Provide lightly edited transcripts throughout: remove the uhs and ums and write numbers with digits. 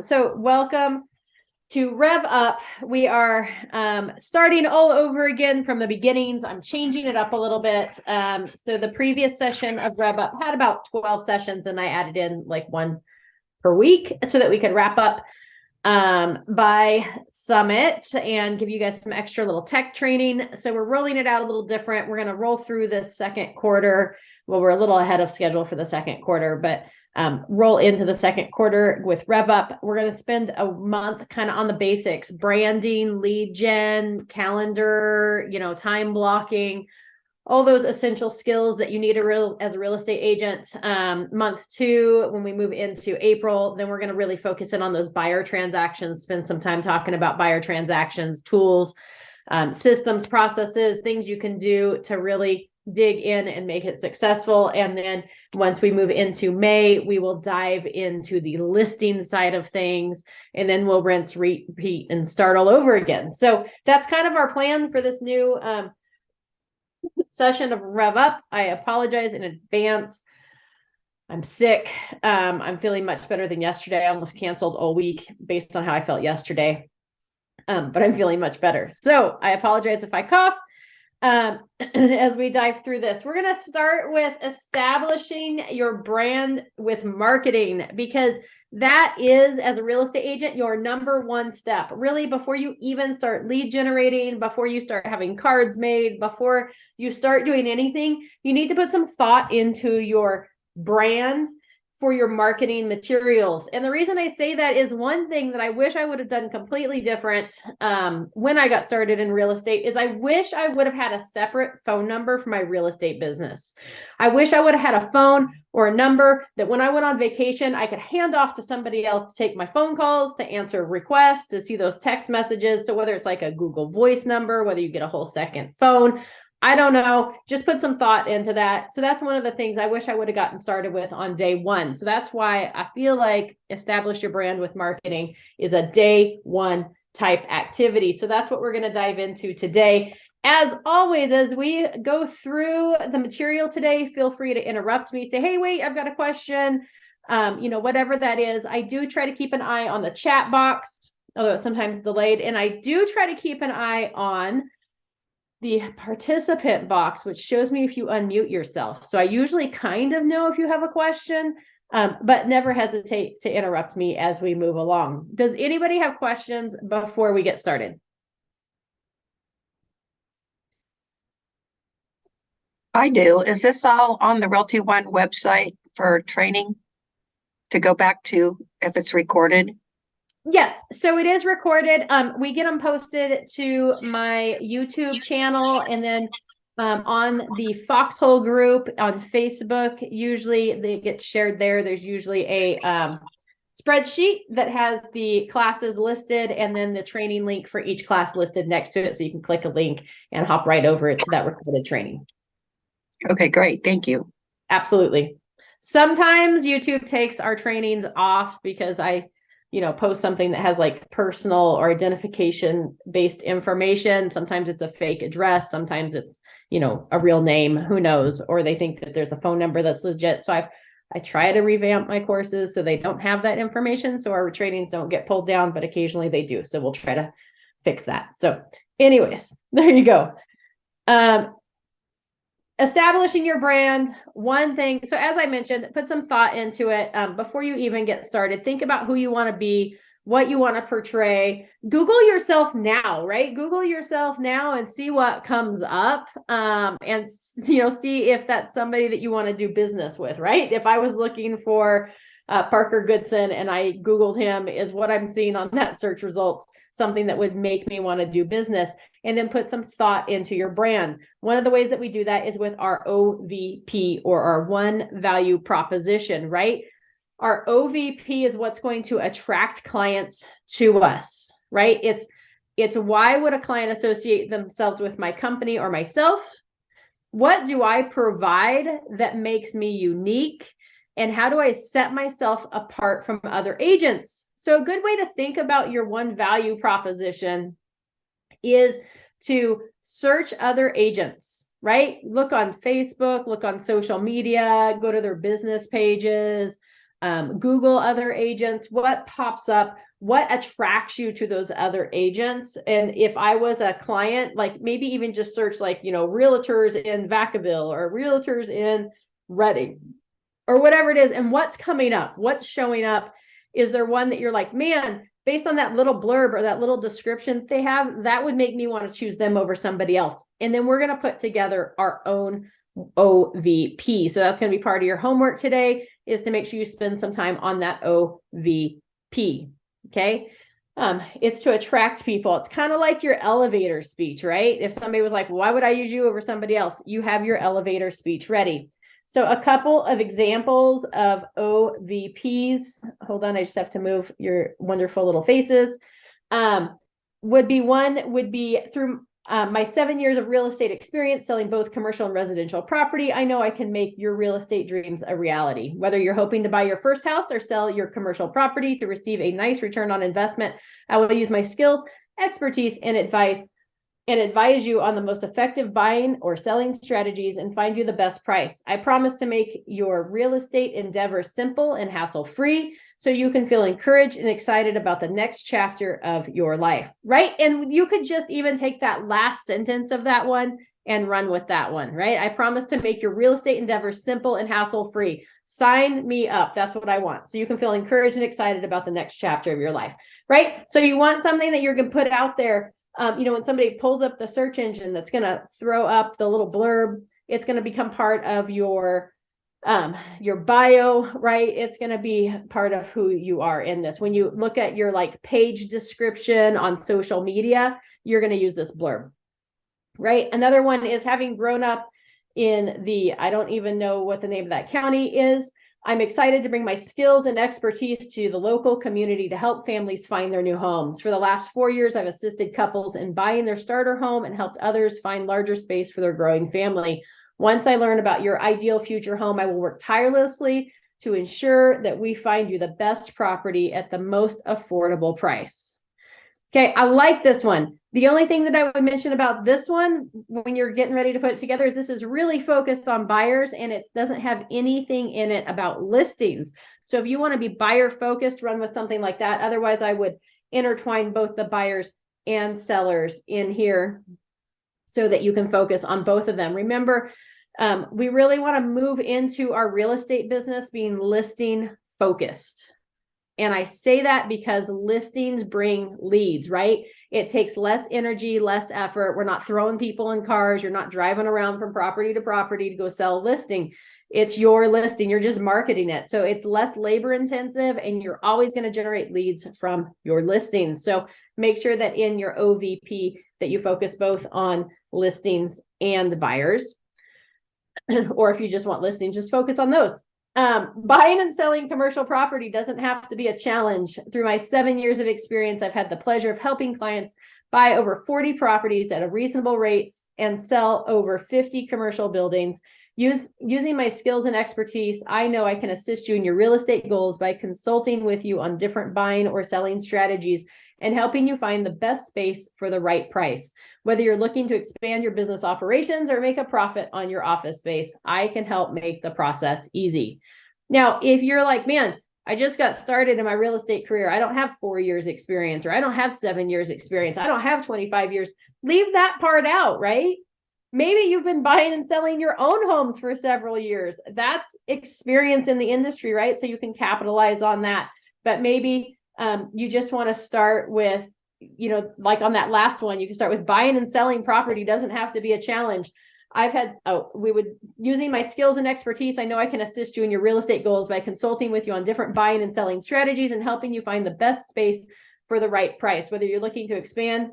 So welcome to Rev Up. We are starting all over again from the beginnings. I'm changing it up a little bit. So the previous session of Rev Up had about 12 sessions, and I added in like one per week so that we could wrap up by Summit and give you guys some extra little tech training. So we're rolling it out a little different. We're going to roll through the second quarter. Well, we're a little ahead of schedule for the second quarter, but roll into the second quarter with Rev Up. We're going to spend a month kind of on the basics: branding, lead gen, calendar, time blocking, all those essential skills that you need as a real estate agent. Month 2, when we move into April, then we're going to really focus in on those buyer transactions, spend some time talking about buyer transactions, tools, systems, processes, things you can do to really dig in and make it successful. And then once we move into May, we will dive into the listing side of things, and then we'll rinse, repeat, and start all over again. So that's kind of our plan for this new session of Rev Up. I apologize in advance. I'm sick. I'm feeling much better than yesterday. I almost canceled all week based on how I felt yesterday. But I'm feeling much better. So I apologize if I cough. As we dive through this, we're going to start with establishing your brand with marketing, because that is, as a real estate agent, your number one step. Really, before you even start lead generating, before you start having cards made, before you start doing anything, you need to put some thought into your brand for your marketing materials. And the reason I say that is, one thing that I wish I would have done completely different when I got started in real estate is I wish I would have had a separate phone number for my real estate business. I wish I would have had a phone or a number that when I went on vacation, I could hand off to somebody else to take my phone calls, to answer requests, to see those text messages. So whether it's like a Google Voice number, whether you get a whole second phone, I don't know. Just put some thought into that. So that's one of the things I wish I would have gotten started with on day one. So that's why I feel like establish your brand with marketing is a day one type activity. So that's what we're going to dive into today. As always, as we go through the material today, feel free to interrupt me. Say, hey, wait, I've got a question. Whatever that is. I do try to keep an eye on the chat box, although it's sometimes delayed. And I do try to keep an eye on the participant box, which shows me if you unmute yourself. So I usually kind of know if you have a question, but never hesitate to interrupt me as we move along. Does anybody have questions before we get started? I do. Is this all on the RealtyOne website for training to go back to if it's recorded? Yes, so it is recorded. We get them posted to my YouTube channel, and then on the Foxhole group on Facebook, usually they get shared there. There's usually a spreadsheet that has the classes listed, and then the training link for each class listed next to it. So you can click a link and hop right over it to that recorded training. Okay, great. Thank you. Absolutely. Sometimes YouTube takes our trainings off because I post something that has like personal or identification based information. Sometimes it's a fake address. Sometimes it's, a real name, who knows, or they think that there's a phone number that's legit. So I try to revamp my courses so they don't have that information. So our trainings don't get pulled down, but occasionally they do. So we'll try to fix that. So anyways, there you go. Establishing your brand, one thing. So as I mentioned, put some thought into it before you even get started. Think about who you want to be, what you want to portray. Google yourself now, right? Google yourself now and see what comes up, and see if that's somebody that you want to do business with, right? If I was looking for Parker Goodson and I Googled him, is what I'm seeing on that search results something that would make me want to do business? And then put some thought into your brand. One of the ways that we do that is with our OVP, or our one value proposition, right? Our OVP is what's going to attract clients to us, right? It's why would a client associate themselves with my company or myself? What do I provide that makes me unique? And how do I set myself apart from other agents? So a good way to think about your one value proposition is to search other agents, right? Look on Facebook, look on social media, go to their business pages, Google other agents, what pops up, what attracts you to those other agents. And if I was a client, like maybe even just search like, realtors in Vacaville or realtors in Reading or whatever it is. And what's coming up, what's showing up. Is there one that you're like, man, based on that little blurb or that little description they have, that would make me want to choose them over somebody else. And then we're going to put together our own OVP. So that's going to be part of your homework today, is to make sure you spend some time on that OVP. Okay. It's to attract people. It's kind of like your elevator speech, right? If somebody was like, why would I use you over somebody else? You have your elevator speech ready. So a couple of examples of OVPs. Hold on, I just have to move your wonderful little faces. Would be through my 7 years of real estate experience selling both commercial and residential property. I know I can make your real estate dreams a reality. Whether you're hoping to buy your first house or sell your commercial property to receive a nice return on investment, I will use my skills, expertise, and advise you on the most effective buying or selling strategies and find you the best price. I promise to make your real estate endeavor simple and hassle-free so you can feel encouraged and excited about the next chapter of your life, right? And you could just even take that last sentence of that one and run with that one, right? I promise to make your real estate endeavor simple and hassle-free. Sign me up. That's what I want. So you can feel encouraged and excited about the next chapter of your life, right? So you want something that you're going to put out there. When somebody pulls up the search engine, that's going to throw up the little blurb, it's going to become part of your bio, right? It's going to be part of who you are in this. When you look at your like page description on social media, you're going to use this blurb, right? Another one is having grown up in I don't even know what the name of that county is. I'm excited to bring my skills and expertise to the local community to help families find their new homes. For the last 4 years, I've assisted couples in buying their starter home and helped others find larger space for their growing family. Once I learn about your ideal future home, I will work tirelessly to ensure that we find you the best property at the most affordable price. Okay, I like this one. The only thing that I would mention about this one when you're getting ready to put it together is this is really focused on buyers and it doesn't have anything in it about listings. So if you want to be buyer focused, run with something like that. Otherwise, I would intertwine both the buyers and sellers in here so that you can focus on both of them. Remember, we really want to move into our real estate business being listing focused. And I say that because listings bring leads, right? It takes less energy, less effort. We're not throwing people in cars. You're not driving around from property to property to go sell a listing. It's your listing. You're just marketing it. So it's less labor intensive and you're always going to generate leads from your listings. So make sure that in your OVP that you focus both on listings and buyers. Or if you just want listings, just focus on those. Buying and selling commercial property doesn't have to be a challenge. Through my 7 years of experience, I've had the pleasure of helping clients buy over 40 properties at a reasonable rates and sell over 50 commercial buildings. Using my skills and expertise, I know I can assist you in your real estate goals by consulting with you on different buying or selling strategies and helping you find the best space for the right price. Whether you're looking to expand your business operations or make a profit on your office space, I can help make the process easy. Now, if you're like, man, I just got started in my real estate career. I don't have 4 years experience, or I don't have 7 years experience. I don't have 25 years. Leave that part out, right? Maybe you've been buying and selling your own homes for several years. That's experience in the industry, right? So you can capitalize on that. But maybe you just want to start with, like on that last one, you can start with buying and selling property. Doesn't have to be a challenge. Using my skills and expertise, I know I can assist you in your real estate goals by consulting with you on different buying and selling strategies and helping you find the best space for the right price. Whether you're looking to expand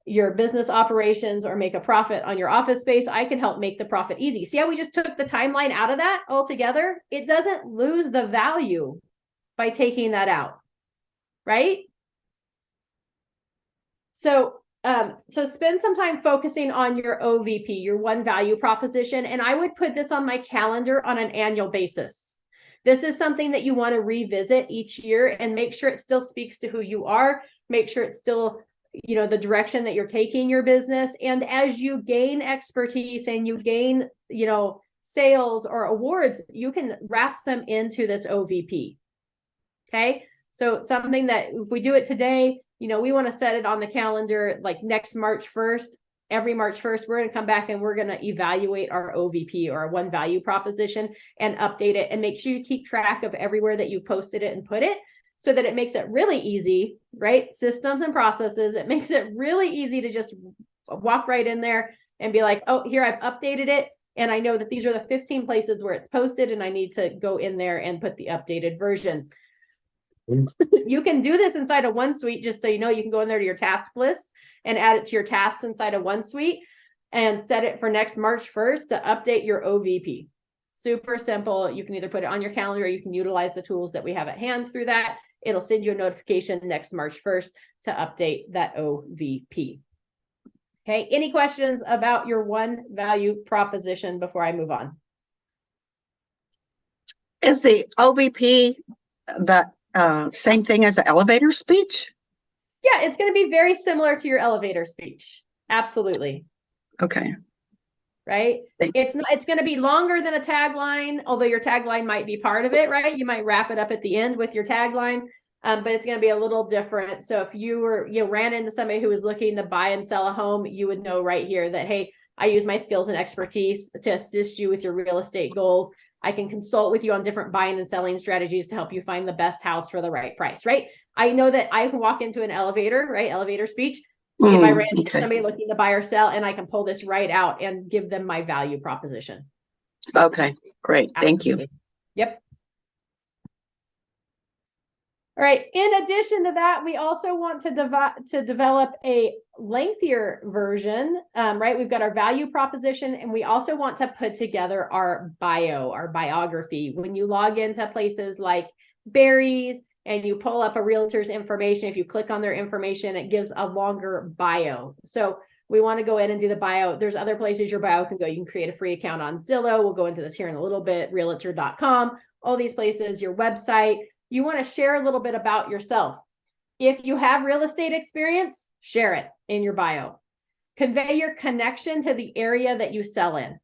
your business operations or make a profit on your office space, I can help make the profit easy. See how we just took the timeline out of that altogether? It doesn't lose the value by taking that out. Right? So spend some time focusing on your OVP, your one value proposition. And I would put this on my calendar on an annual basis. This is something that you want to revisit each year and make sure it still speaks to who you are. Make sure it's still, the direction that you're taking your business. And as you gain expertise and you gain, sales or awards, you can wrap them into this OVP. Okay. So something that if we do it today, we want to set it on the calendar like next March 1st. Every March 1st, we're going to come back and we're going to evaluate our OVP or our one value proposition and update it, and make sure you keep track of everywhere that you've posted it and put it, so that it makes it really easy, right? Systems and processes. It makes it really easy to just walk right in there and be like, oh, here, I've updated it. And I know that these are the 15 places where it's posted, and I need to go in there and put the updated version. You can do this inside of OneSuite, just so you know. You can go in there to your task list and add it to your tasks inside of OneSuite and set it for next March 1st to update your OVP. Super simple. You can either put it on your calendar, or you can utilize the tools that we have at hand through that. It'll send you a notification next March 1st to update that OVP. Okay, any questions about your one value proposition before I move on? Is the OVP the same thing as the elevator speech? Yeah, it's going to be very similar to your elevator speech. Absolutely. Okay. Right? It's going to be longer than a tagline, although your tagline might be part of it, right? You might wrap it up at the end with your tagline, but it's going to be a little different. So if you ran into somebody who was looking to buy and sell a home, you would know right here that, hey, I use my skills and expertise to assist you with your real estate goals. I can consult with you on different buying and selling strategies to help you find the best house for the right price, right? I know that I can walk into an elevator, right? Elevator speech. If I ran into somebody looking to buy or sell, and I can pull this right out and give them my value proposition. Okay, great. Thank you. Yep. All right. In addition to that, we also want to develop a lengthier version, right? We've got our value proposition, and we also want to put together our bio, our biography. When you log into places like Barry's and you pull up a realtor's information, if you click on their information, it gives a longer bio. So we want to go in and do the bio. There's other places your bio can go. You can create a free account on Zillow. We'll go into this here in a little bit. Realtor.com, all these places, your website. You want to share a little bit about yourself. If you have real estate experience, share it in your bio. Convey your connection to the area that you sell in,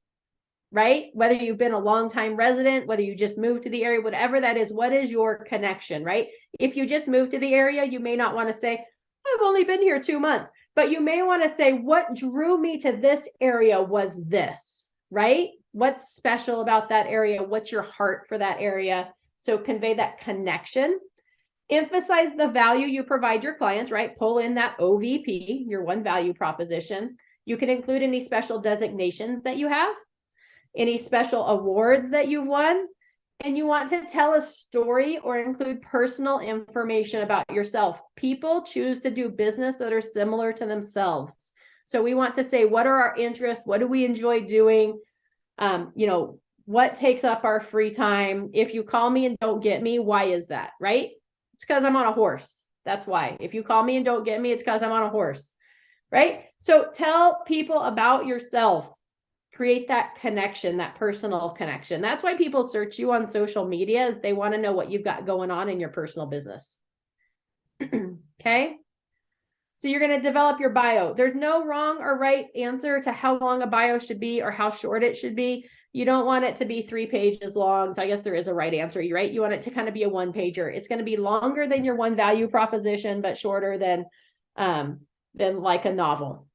right? Whether you've been a long-time resident, whether you just moved to the area, whatever that is, what is your connection, right? If you just moved to the area, you may not want to say, I've only been here 2 months, but you may want to say, what drew me to this area was this, right? What's special about that area? What's your heart for that area? So convey that connection. Emphasize the value you provide your clients, right? Pull in that OVP, your one value proposition. You can include any special designations that you have, any special awards that you've won, and you want to tell a story or include personal information about yourself. People choose to do business that are similar to themselves. So we want to say, what are our interests? What do we enjoy doing? What takes up our free time? If you call me and don't get me, why is that, right? It's because I'm on a horse. That's why. If you call me and don't get me, it's because I'm on a horse, right? So tell people about yourself. Create that connection, that personal connection. That's why people search you on social media, is they want to know what you've got going on in your personal business. Okay. So you're going to develop your bio. There's no wrong or right answer to how long a bio should be or how short it should be. You don't want it to be 3 pages long. So I guess there is a right answer, right? You want it to kind of be a 1-pager. It's going to be longer than your one value proposition, but shorter than like a novel.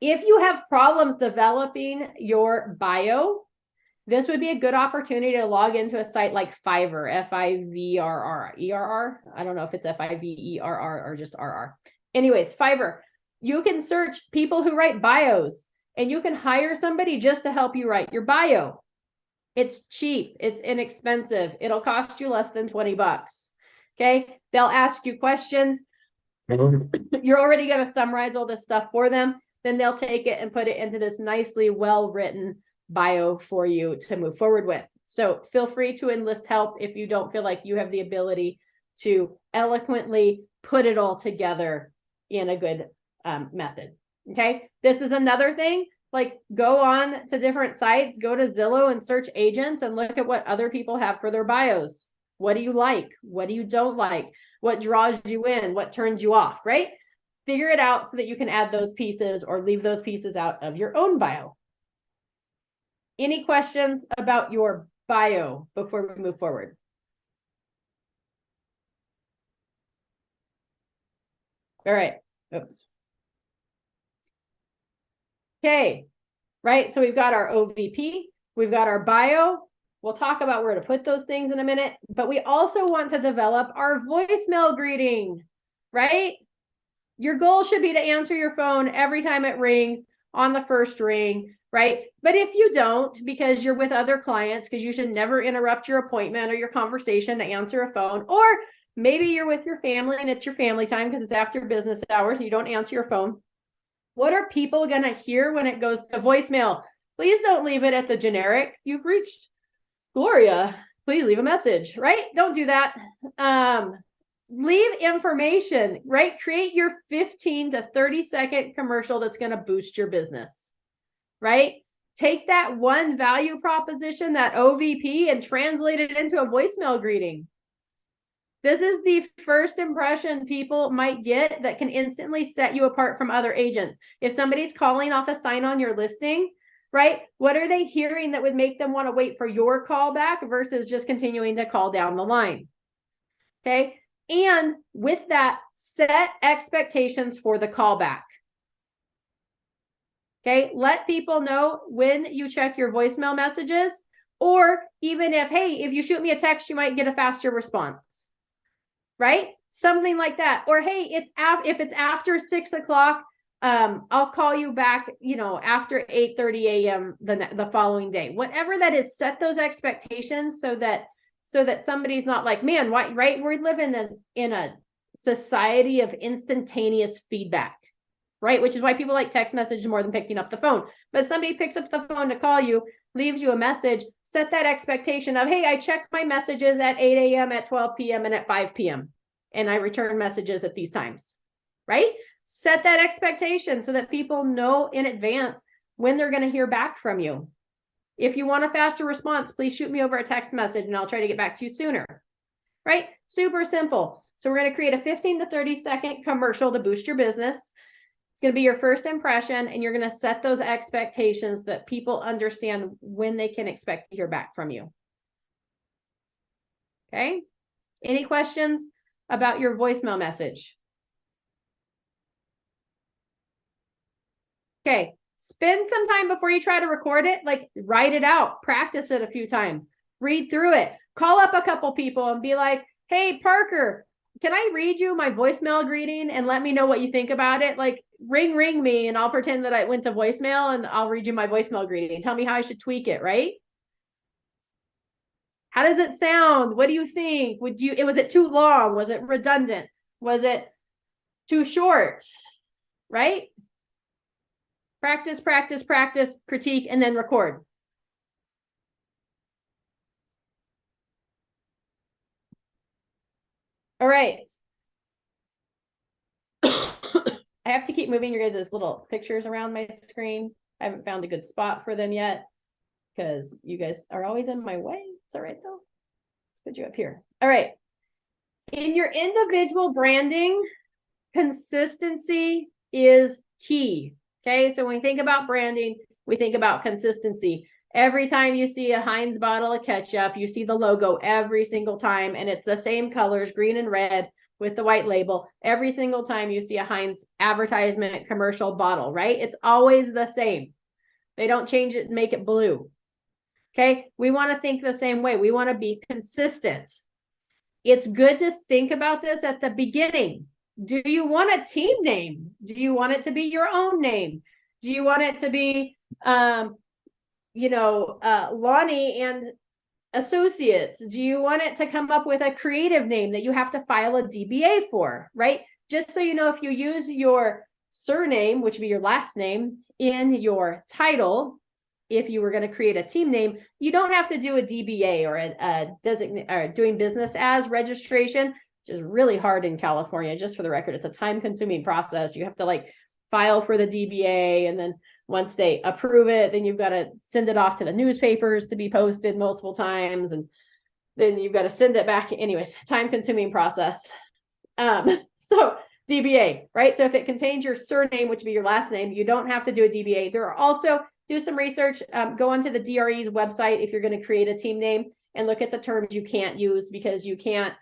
If you have problems developing your bio, this would be a good opportunity to log into a site like Fiverr, Fiverr. I don't know if it's Fiverr or just RR. Anyways, Fiverr. You can search people who write bios, and you can hire somebody just to help you write your bio. It's cheap. It's inexpensive. It'll cost you less than $20. Okay. They'll ask you questions. You're already going to summarize all this stuff for them. Then they'll take it and put it into this nicely well-written bio for you to move forward with. So feel free to enlist help if you don't feel like you have the ability to eloquently put it all together in a good method. Okay. This is another thing, like go on to different sites, go to Zillow and search agents and look at what other people have for their bios. What do you like? What do you don't like? What draws you in? What turns you off, right? Figure it out so that you can add those pieces or leave those pieces out of your own bio. Any questions about your bio before we move forward? All right. Oops. Okay. Right. So we've got our OVP, we've got our bio. We'll talk about where to put those things in a minute, but we also want to develop our voicemail greeting, right? Your goal should be to answer your phone every time it rings on the first ring, right? But if you don't, because you're with other clients, because you should never interrupt your appointment or your conversation to answer a phone, or maybe you're with your family and it's your family time because it's after business hours and you don't answer your phone. What are people going to hear when it goes to voicemail? Please don't leave it at the generic. You've reached Gloria. Please leave a message, right? Don't do that. Leave information, right? Create your 15 to 30-second commercial that's going to boost your business, right? Take that one value proposition, that OVP, and translate it into a voicemail greeting. This is the first impression people might get that can instantly set you apart from other agents. If somebody's calling off a sign on your listing, right? What are they hearing that would make them want to wait for your call back versus just continuing to call down the line? Okay. And with that, set expectations for the callback. Okay. Let people know when you check your voicemail messages, or even if, hey, if you shoot me a text, you might get a faster response, right? Something like that. Or, hey, if it's after 6 o'clock, I'll call you back, after 8:30 a.m. the following day. Whatever that is, set those expectations so that somebody's not like, man, why, right? We're living in a society of instantaneous feedback, right? Which is why people like text messages more than picking up the phone. But somebody picks up the phone to call you, leaves you a message, set that expectation of, hey, I check my messages at 8 a.m., at 12 p.m., and at 5 p.m. And I return messages at these times, right? Set that expectation so that people know in advance when they're going to hear back from you. If you want a faster response, please shoot me over a text message and I'll try to get back to you sooner, right? Super simple. So we're going to create a 15 to 30-second commercial to boost your business. It's going to be your first impression, and you're going to set those expectations that people understand when they can expect to hear back from you. Okay. Any questions about your voicemail message? Okay. Spend some time before you try to record it, like write it out, practice it a few times, read through it, call up a couple people and be like, hey, Parker, can I read you my voicemail greeting and let me know what you think about it? Like ring me and I'll pretend that I went to voicemail and I'll read you my voicemail greeting. Tell me how I should tweak it, right? How does it sound? What do you think? Was it too long? Was it redundant? Was it too short? Right? Practice, critique, and then record. All right. I have to keep moving your guys' little pictures around my screen. I haven't found a good spot for them yet because you guys are always in my way. It's all right though. Let's put you up here. All right. In your individual branding, consistency is key. Okay. So when we think about branding, we think about consistency. Every time you see a Heinz bottle of ketchup, you see the logo every single time, and it's the same colors, green and red with the white label. Every single time you see a Heinz advertisement commercial bottle, right? It's always the same. They don't change it and make it blue. Okay. We want to think the same way. We want to be consistent. It's good to think about this at the beginning. Do you want a team name? Do you want it to be your own name? Do you want it to be, Lonnie and Associates? Do you want it to come up with a creative name that you have to file a DBA for, right? Just so you know, if you use your surname, which would be your last name, in your title, if you were going to create a team name, you don't have to do a DBA or a designate or doing business as registration, which is really hard in California. Just for the record, it's a time-consuming process. You have to file for the DBA, and then once they approve it, then you've got to send it off to the newspapers to be posted multiple times, and then you've got to send it back. Anyways, time-consuming process. So DBA, right? So if it contains your surname, which would be your last name, you don't have to do a DBA. There are also, do some research, go onto the DRE's website if you're going to create a team name and look at the terms you can't use, because you can't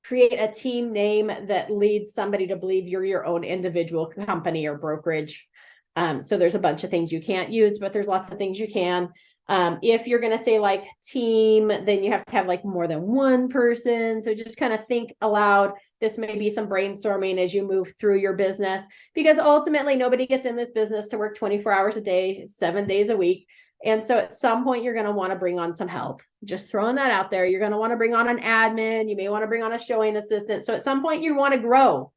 create a team name that leads somebody to believe you're your own individual company or brokerage. So there's a bunch of things you can't use, but there's lots of things you can. If you're going to say like team, then you have to have like more than one person. So just kind of think aloud. This may be some brainstorming as you move through your business, because ultimately nobody gets in this business to work 24 hours a day, 7 days a week. And so at some point, you're going to want to bring on some help. Just throwing that out there. You're going to want to bring on an admin. You may want to bring on a showing assistant. So at some point, you want to grow,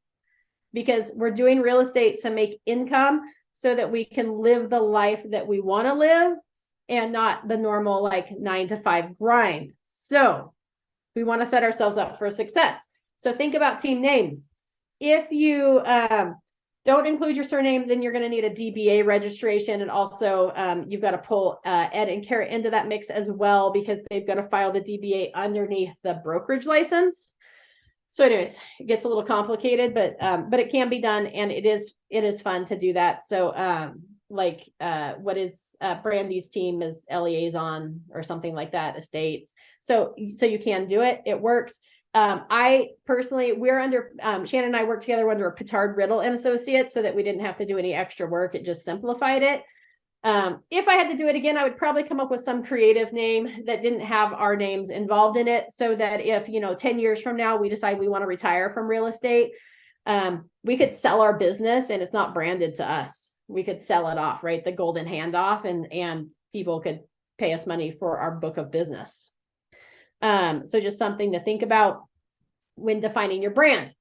because we're doing real estate to make income so that we can live the life that we want to live and not the normal like 9 to 5 grind. So we want to set ourselves up for success. So think about team names. If you don't include your surname, then you're going to need a DBA registration. And also you've got to pull Ed and Kara into that mix as well, because they've got to file the DBA underneath the brokerage license. So anyways, it gets a little complicated, but it can be done, and it is fun to do that. So what is Brandy's team is Liaison or something like that, estates. So you can do it. It works. I personally, we're under, Shannon and I work together under a Petard Riddle and Associates, so that we didn't have to do any extra work. It just simplified it. If I had to do it again, I would probably come up with some creative name that didn't have our names involved in it, so that if, 10 years from now, we decide we want to retire from real estate, we could sell our business and it's not branded to us. We could sell it off, right? The golden handoff, and people could pay us money for our book of business. So just something to think about when defining your brand.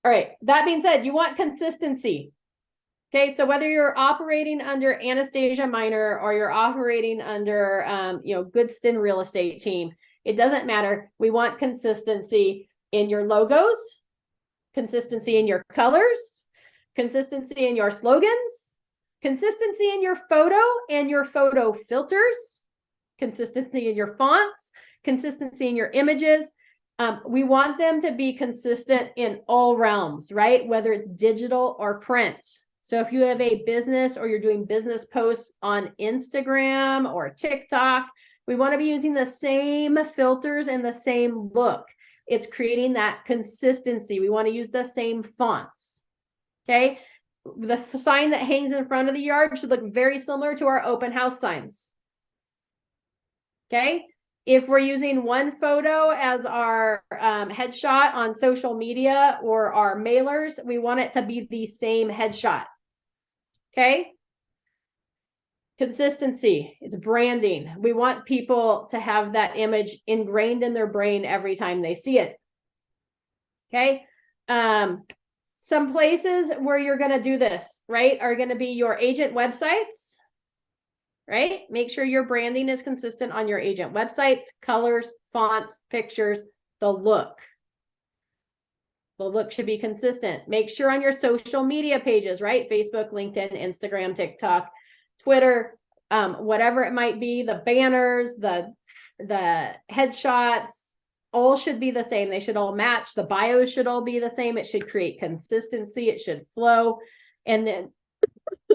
All right. That being said, you want consistency. Okay. So whether you're operating under Anastasia Minor or you're operating under, Goodston Real Estate Team, it doesn't matter. We want consistency in your logos, consistency in your colors, consistency in your slogans, consistency in your photo and your photo filters, consistency in your fonts, consistency in your images. We want them to be consistent in all realms, right? Whether it's digital or print. So if you have a business or you're doing business posts on Instagram or TikTok, we want to be using the same filters and the same look. It's creating that consistency. We want to use the same fonts. Okay. The sign that hangs in front of the yard should look very similar to our open house signs. Okay. If we're using one photo as our headshot on social media or our mailers, we want it to be the same headshot. Okay. Consistency, it's branding. We want people to have that image ingrained in their brain every time they see it. Okay. Some places where you're going to do this, right, are going to be your agent websites. Right? Make sure your branding is consistent on your agent websites, colors, fonts, pictures, the look. The look should be consistent. Make sure on your social media pages, right? Facebook, LinkedIn, Instagram, TikTok, Twitter, whatever it might be, the banners, the headshots, all should be the same. They should all match. The bios should all be the same. It should create consistency. It should flow. And then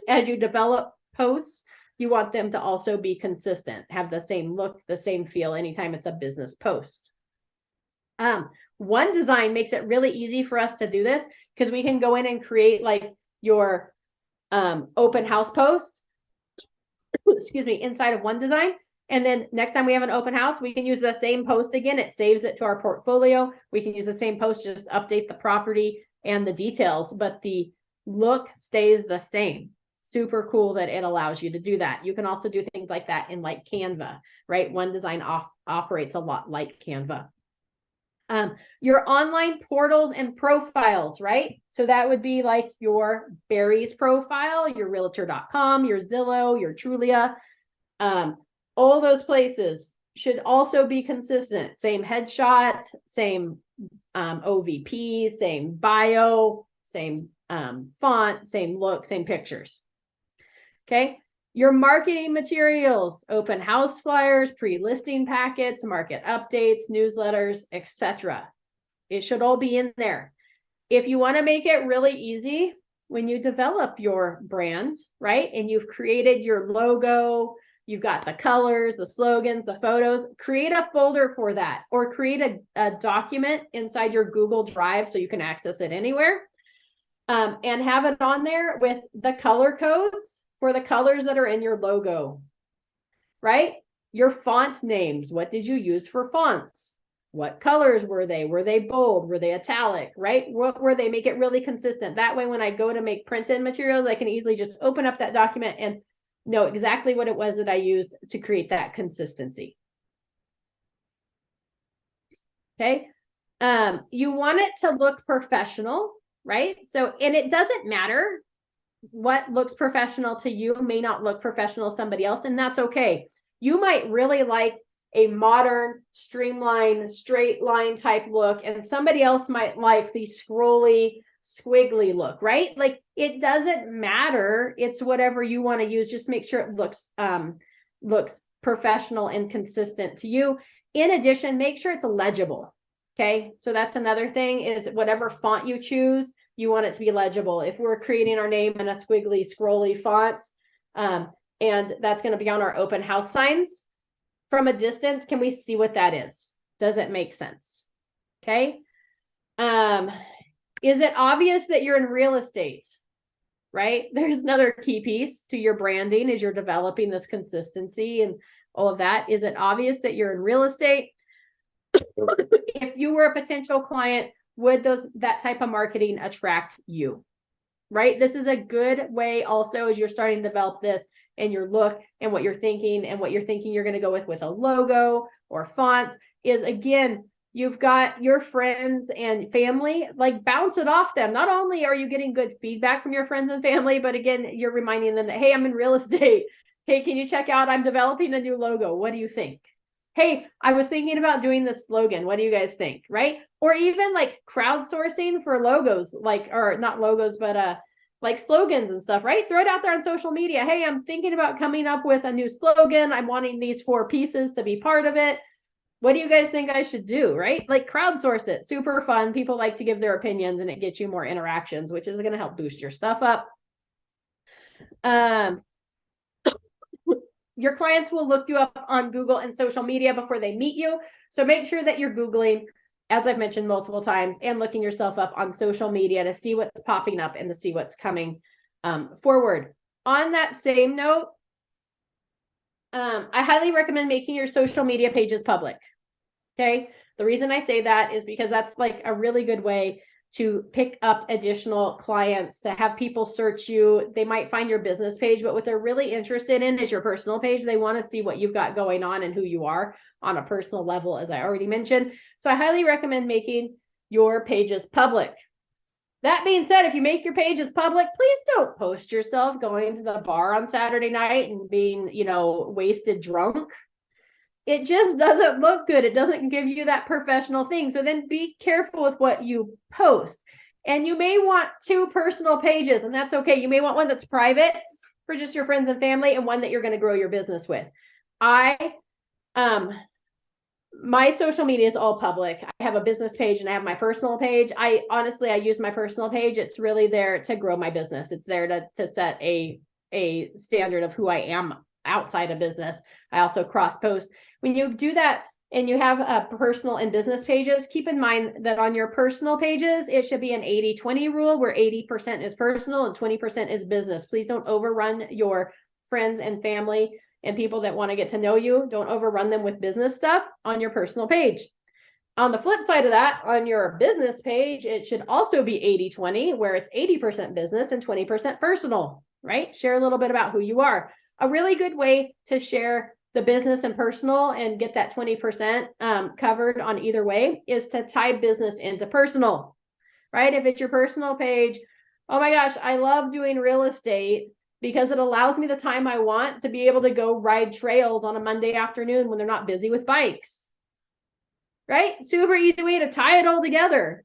as you develop posts, you want them to also be consistent, have the same look, the same feel anytime it's a business post. One Design makes it really easy for us to do this, because we can go in and create like your open house post, excuse me, inside of One Design. And then next time we have an open house, we can use the same post again. It saves it to our portfolio. We can use the same post, just update the property and the details, but the look stays the same. Super cool that it allows you to do that. You can also do things like that in like Canva, right? One Design operates a lot like Canva. Your online portals and profiles, right? So that would be like your Barry's profile, your realtor.com, your Zillow, your Trulia. All those places should also be consistent. Same headshot, same OVP, same bio, same font, same look, same pictures. Okay. Your marketing materials, open house flyers, pre-listing packets, market updates, newsletters, etc. It should all be in there. If you want to make it really easy, when you develop your brand, right, and you've created your logo, You've got the colors, the slogans, the photos. Create a folder for that, or create a document inside your Google Drive so you can access it anywhere. And have it on there with the color codes for the colors that are in your logo, right? Your font names. What did you use for fonts? What colors were they? Were they bold? Were they italic, right? What were they? Make it really consistent. That way, when I go to make printed materials, I can easily just open up that document and know exactly what it was that I used to create that consistency. Okay. You want it to look professional, right? So, and it doesn't matter what looks professional to you may not look professional to somebody else, and that's okay. You might really like a modern, streamlined, straight line type look, and somebody else might like the scrolly, squiggly look, right? Like, it doesn't matter. It's whatever you want to use. Just make sure it looks professional and consistent to you. In addition, make sure it's legible. Okay, so that's another thing, is whatever font you choose, you want it to be legible. If we're creating our name in a squiggly, scrolly font, and that's going to be on our open house signs, from a distance, can we see what that is? Does it make sense? Okay. Is it obvious that you're in real estate? Right? There's another key piece to your branding as you're developing this consistency and all of that. Is it obvious that you're in real estate? If you were a potential client, would that type of marketing attract you? Right? This is a good way also, as you're starting to develop this and your look and what you're thinking you're going to go with a logo or fonts, is, again, you've got your friends and family, like, bounce it off them. Not only are you getting good feedback from your friends and family, but again, you're reminding them that, hey, I'm in real estate. Hey, can you check out, I'm developing a new logo. What do you think? Hey, I was thinking about doing this slogan. What do you guys think? Right? Or even like crowdsourcing for logos, or not logos, but like slogans and stuff, right? Throw it out there on social media. Hey, I'm thinking about coming up with a new slogan. I'm wanting these 4 pieces to be part of it. What do you guys think I should do? Right? Like, crowdsource it. Super fun. People like to give their opinions, and it gets you more interactions, which is going to help boost your stuff up. Your clients will look you up on Google and social media before they meet you. So make sure that you're Googling, as I've mentioned multiple times, and looking yourself up on social media to see what's popping up and to see what's coming forward. On that same note, I highly recommend making your social media pages public. Okay. The reason I say that is because that's like a really good way to pick up additional clients, to have people search you. They might find your business page, but what they're really interested in is your personal page. They want to see what you've got going on and who you are on a personal level, as I already mentioned. So I highly recommend making your pages public. That being said, if you make your pages public, please don't post yourself going to the bar on Saturday night and being, wasted drunk. It just doesn't look good. It doesn't give you that professional thing. So then be careful with what you post. And you may want 2 personal pages, and that's okay. You may want one that's private for just your friends and family, and one that you're going to grow your business with. My social media is all public. I have a business page and I have my personal page. I use my personal page. It's really there to grow my business. It's there to set a standard of who I am outside of business. I also cross post. When you do that and you have personal and business pages, keep in mind that on your personal pages, it should be an 80-20 rule, where 80% is personal and 20% is business. Please don't overrun your friends and family and people that want to get to know you. Don't overrun them with business stuff on your personal page. On the flip side of that, on your business page, it should also be 80-20, where it's 80% business and 20% personal, right? Share a little bit about who you are. A really good way to share the business and personal and get that 20% covered on either way is to tie business into personal, right? If it's your personal page, oh my gosh, I love doing real estate because it allows me the time I want to be able to go ride trails on a Monday afternoon when they're not busy with bikes, right? Super easy way to tie it all together.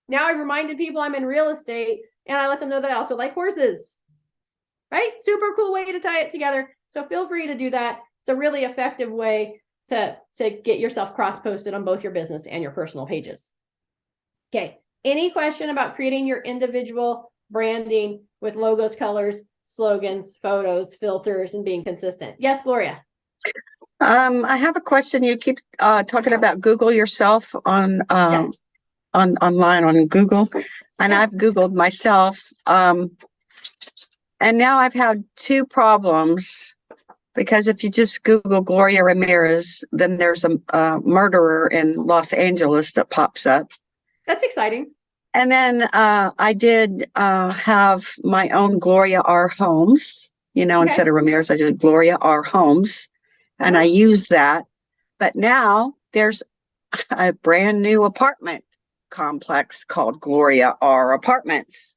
Now I've reminded people I'm in real estate, and I let them know that I also like horses, right? Super cool way to tie it together. So feel free to do that. It's a really effective way to get yourself cross-posted on both your business and your personal pages. Okay. Any question about creating your individual branding with logos, colors, slogans, photos, filters, and being consistent. Yes, Gloria. I have a question. You keep talking about Google yourself on Yes. online on Google, and Yeah. I've Googled myself. And now I've had two problems because if you just Google Gloria Ramirez, then there's a murderer in Los Angeles that pops up. That's exciting. And then I did have my own Gloria R. Holmes, Okay. instead of Ramirez, I did Gloria R. Holmes, and I use that. But now there's a brand new apartment complex called Gloria R. Apartments.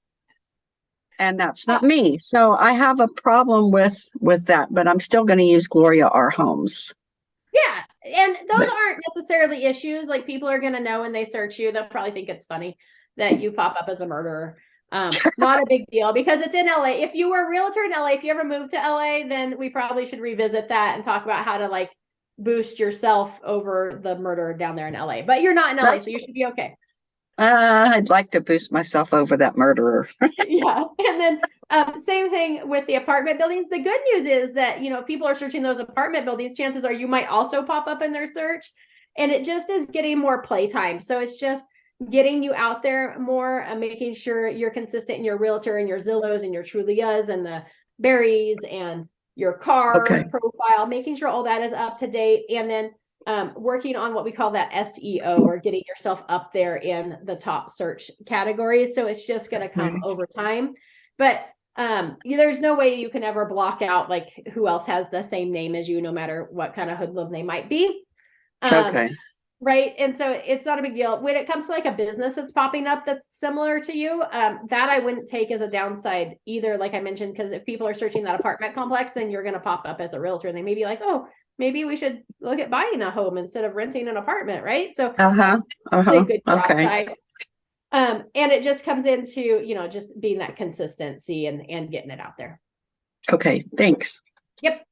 And that's not me. So I have a problem with that, but I'm still going to use Gloria R. Holmes. Yeah. And those aren't necessarily issues. Like people are going to know when they search you, they'll probably think it's funny that you pop up as a murderer. Not a big deal because it's in LA. If you were a realtor in LA, if you ever moved to LA, then we probably should revisit that and talk about how to like boost yourself over the murderer down there in LA. But you're not in LA, so you should be okay. I'd like to boost myself over that murderer. Yeah. And then same thing with the apartment buildings. The good news is that, if people are searching those apartment buildings, chances are you might also pop up in their search. And it just is getting more playtime. So it's just getting you out there more and making sure you're consistent in your realtor and your Zillows and your Trulias and the Berries and your car profile, making sure all that is up to date. And then working on what we call that SEO or getting yourself up there in the top search categories. So it's just going to come over time. But there's no way you can ever block out like who else has the same name as you, no matter what kind of hoodlum they might be. Right. And so it's not a big deal. When it comes to like a business that's popping up that's similar to you, that I wouldn't take as a downside either, like I mentioned, because if people are searching that apartment complex, then you're going to pop up as a realtor and they may be like, oh, maybe we should look at buying a home instead of renting an apartment. Right. So a good cross side. And it just comes into, just being that consistency and getting it out there. Okay. Thanks. Yep.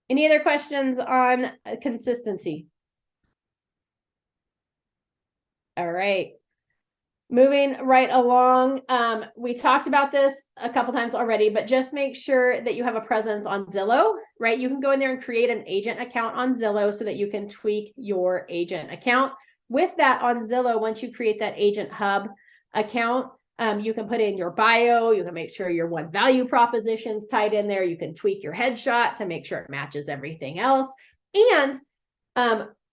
Any other questions on consistency? All right. Moving right along. We talked about this a couple times already, but just make sure that you have a presence on Zillow, right? You can go in there and create an agent account on Zillow so that you can tweak your agent account. With that on Zillow, once you create that agent hub account, you can put in your bio, you can make sure your one value proposition's tied in there. You can tweak your headshot to make sure it matches everything else. And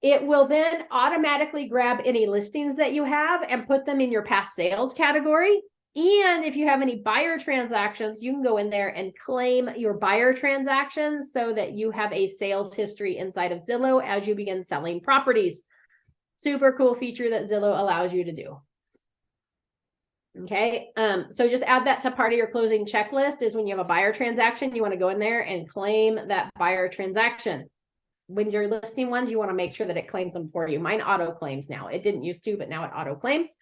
it will then automatically grab any listings that you have and put them in your past sales category. And if you have any buyer transactions, you can go in there and claim your buyer transactions so that you have a sales history inside of Zillow as you begin selling properties. Super cool feature that Zillow allows you to do. Okay. So just add that to part of your closing checklist is when you have a buyer transaction, you want to go in there and claim that buyer transaction. When you're listing ones, you want to make sure that it claims them for you. Mine auto claims now. It didn't used to, but now it auto claims.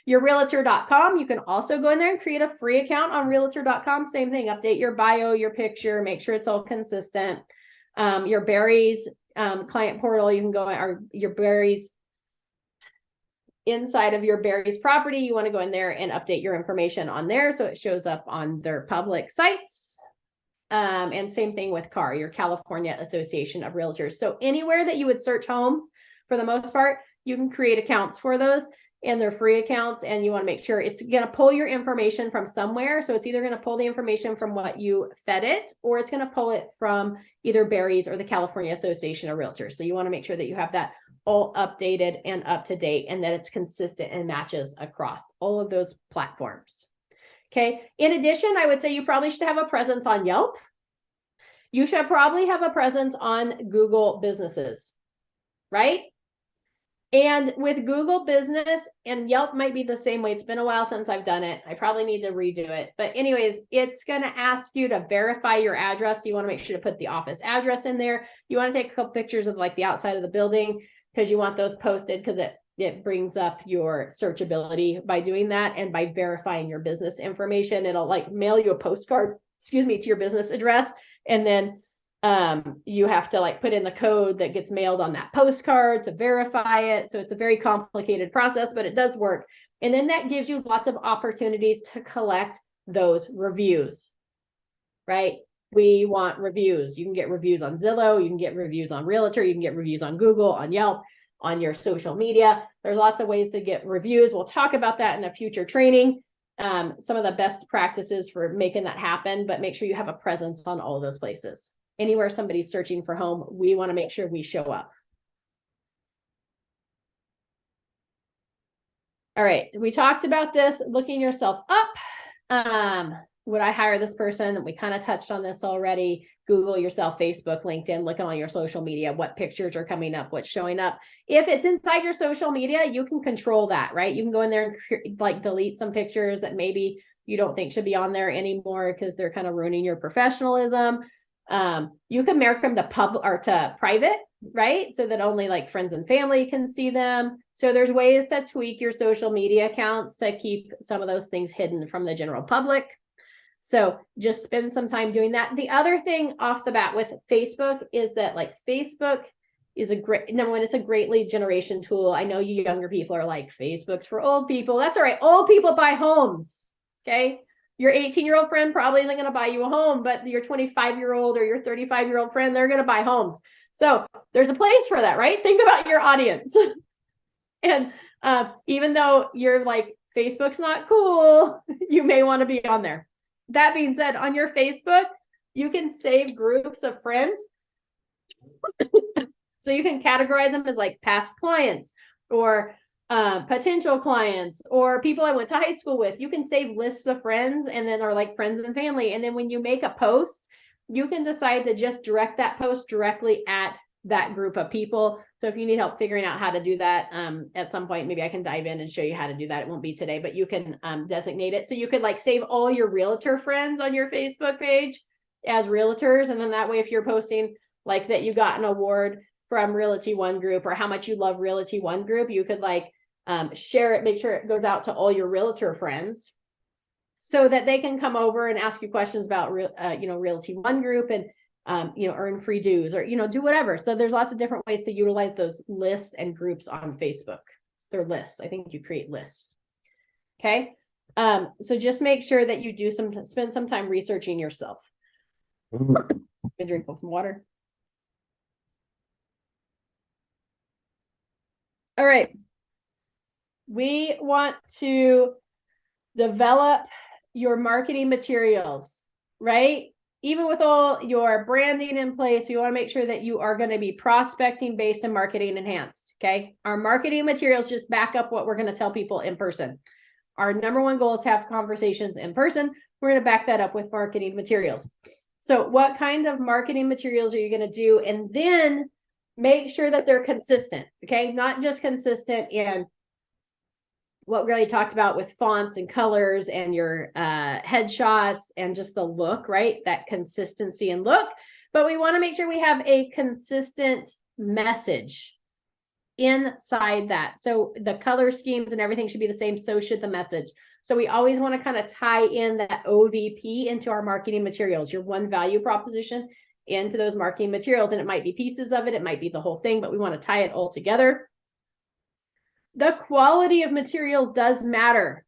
Your realtor.com, you can also go in there and create a free account on realtor.com. Same thing, update your bio, your picture, make sure it's all consistent. Your Berries client portal, you can go, or your Berries inside of your Berries property, you want to go in there and update your information on there so it shows up on their public sites. And same thing with CAR, your California Association of Realtors. So anywhere that you would search homes, for the most part, you can create accounts for those, and they're free accounts, and you want to make sure it's going to pull your information from somewhere. So it's either going to pull the information from what you fed it, or it's going to pull it from either Berries or the California Association of Realtors. So you want to make sure that you have that all updated and up to date, and that it's consistent and matches across all of those platforms. Okay. In addition, I would say you probably should have a presence on Yelp. You should probably have a presence on Google Businesses, right? And with Google Business, and Yelp might be the same way. It's been a while since I've done it. I probably need to redo it. But anyways, it's going to ask you to verify your address. You want to make sure to put the office address in there. You want to take a couple pictures of like the outside of the building because you want those posted because it brings up your searchability by doing that. And by verifying your business information, it'll like mail you a postcard, to your business address. And then you have to like put in the code that gets mailed on that postcard to verify it. So it's a very complicated process, but it does work. And then that gives you lots of opportunities to collect those reviews, right? We want reviews. You can get reviews on Zillow, you can get reviews on Realtor, you can get reviews on Google, on Yelp, on your social media. There's lots of ways to get reviews. We'll talk about that in a future training. Some of the best practices for making that happen, but make sure you have a presence on all of those places. Anywhere somebody's searching for home, we want to make sure we show up. All right, we talked about this, looking yourself up. Would I hire this person? We kind of touched on this already. Google yourself, Facebook, LinkedIn, look on your social media, what pictures are coming up, what's showing up. If it's inside your social media, you can control that, right? You can go in there and like delete some pictures that maybe you don't think should be on there anymore because they're kind of ruining your professionalism. You can mark them to public or to private, right? So that only like friends and family can see them. So there's ways to tweak your social media accounts to keep some of those things hidden from the general public. So just spend some time doing that. The other thing off the bat with Facebook is that like Facebook is a great, number one, it's a great lead generation tool. I know you younger people are like, Facebook's for old people. That's all right. Old people buy homes. Okay. Your 18-year-old friend probably isn't going to buy you a home, but your 25-year-old or your 35-year-old friend, they're going to buy homes. So there's a place for that, right? Think about your audience. And even though you're like, Facebook's not cool, you may want to be on there. That being said, on your Facebook, you can save groups of friends. So you can categorize them as like past clients or potential clients or people I went to high school with. You can save lists of friends and then are like friends and family. And then when you make a post, you can decide to just direct that post directly at that group of people. So if you need help figuring out how to do that at some point, maybe I can dive in and show you how to do that. It won't be today, but you can designate it. So you could like save all your realtor friends on your Facebook page as realtors. And then that way, if you're posting like that you got an award from Realty One Group or how much you love Realty One Group, you could like share it, make sure it goes out to all your realtor friends so that they can come over and ask you questions about Realty One Group and earn free dues or, do whatever. So there's lots of different ways to utilize those lists and groups on Facebook. They're lists. I think you create lists. Okay. So just make sure that you spend some time researching yourself. Been drinking some water. All right. We want to develop your marketing materials, right? Even with all your branding in place, we want to make sure that you are going to be prospecting based and marketing enhanced. Okay. Our marketing materials just back up what we're going to tell people in person. Our number one goal is to have conversations in person. We're going to back that up with marketing materials. So what kind of marketing materials are you going to do? And then make sure that they're consistent. Okay. Not just consistent in what we really talked about with fonts and colors and your headshots and just the look, right? That consistency and look. But we want to make sure we have a consistent message inside that. So the color schemes and everything should be the same. So should the message. So we always want to kind of tie in that OVP into our marketing materials, your one value proposition into those marketing materials. And it might be pieces of it. It might be the whole thing, but we want to tie it all together. The quality of materials does matter.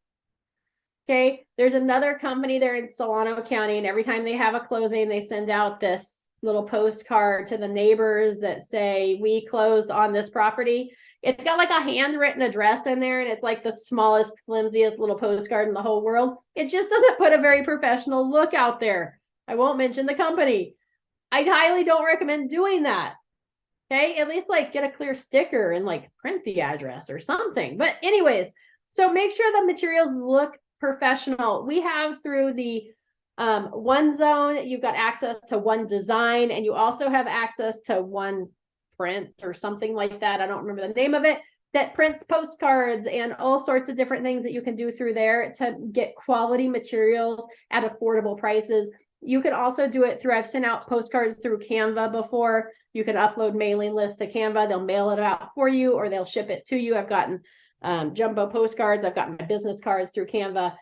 Okay. There's another company there in Solano County, and every time they have a closing, they send out this little postcard to the neighbors that say, we closed on this property. It's got like a handwritten address in there, and it's like the smallest, flimsiest little postcard in the whole world. It just doesn't put a very professional look out there. I won't mention the company. I highly don't recommend doing that. Okay, at least like get a clear sticker and like print the address or something. But anyways, so make sure the materials look professional. We have through the One Zone, you've got access to One Design, and you also have access to One Print or something like that. I don't remember the name of it, that prints postcards and all sorts of different things that you can do through there to get quality materials at affordable prices. You can also do it through, I've sent out postcards through Canva before. You can upload mailing lists to Canva. They'll mail it out for you or they'll ship it to you. I've gotten jumbo postcards. I've gotten my business cards through Canva.